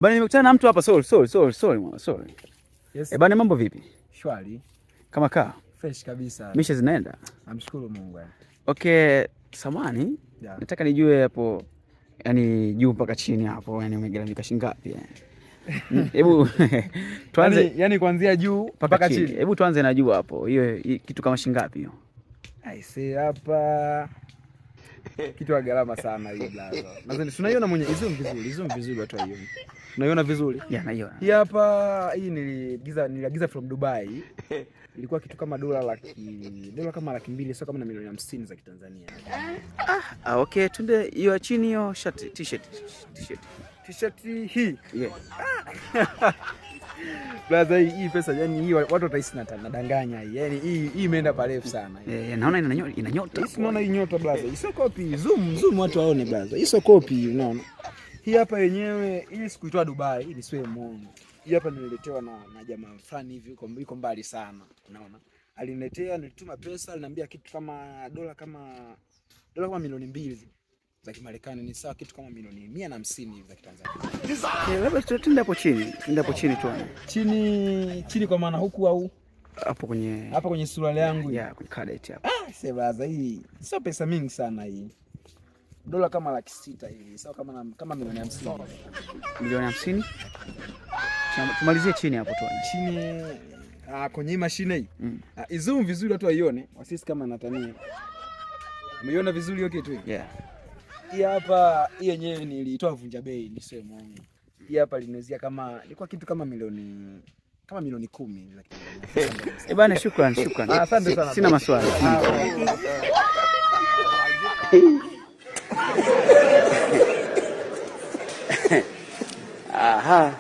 Bana nimekutana na mtu hapa sorry. Yes. Bana mambo vipi? Shwari. Kama kaa? Fresh kabisa. Misha zinaenda? Namshukuru Mungu. Okay, samani. Yeah. Nataka nijue hapo yani juu mpaka chini hapo yani umegaramika shilingi ngapi yani? Hebu tuanze yani kuanzia juu mpaka chini. Hebu tuanze na juu hapo. Hiyo kitu kama shilingi ngapi hiyo? I see hapa kitu ya gharama sana hii blaza. Nadhani tunaiona mwenye hizo vizuri watu hiyo. Unaiona vizuri? Yeah, naiona. Hii hapa hii niliagiza from Dubai. Ilikuwa kitu kama dola kama 200,000 sio kama na milioni 50 za Kitanzania. Okay, tunde hiyo chini hiyo T-shirt hii. Yeah. Blaza hii pesa yani hii watu watahisi nadanganya hii. Yani hii imeenda parefu sana. Naona ina nyota. Hii unaona hii nyota blaza. Hii sio copy. Zoom watu waone blaza. Hii sio copy unaona. Hii hapa yenyewe hii sikuitoa Dubai, hii ni sio Mungu. Hii hapa nililetewa na jamaa fulani hivi yuko mbali sana, unaona. Aliniletea, nilituma pesa, aliniambia kitu kama dola kama milioni 2 za Kimarekani, ni sawa kitu kama milioni 150 hivi za Kitanzania. Labda tuende hapo chini tuone. Chini kwa maana huku au hapo kwenye suruali yangu. Yeah, kwenye cadet hapo. Sebaza hii sio pesa mingi sana hii. Dola kama 600 hivi, sawa kama milioni 50. Milioni 50? Tumalizie chini hapo tuone. Chini kwenye mashine hii. Izoom vizuri watu waione, wasisi kama natania. Umeiona vizuri hiyo kitu hii? Yeah. Hii hapa hii yenyewe nilitoa vunja bei ni sio Mungu. Hii hapa linezia ilikuwa kitu kama milioni 10 za Kitanzania. Bana shukrani. Asante sana. Sina maswali. Aha.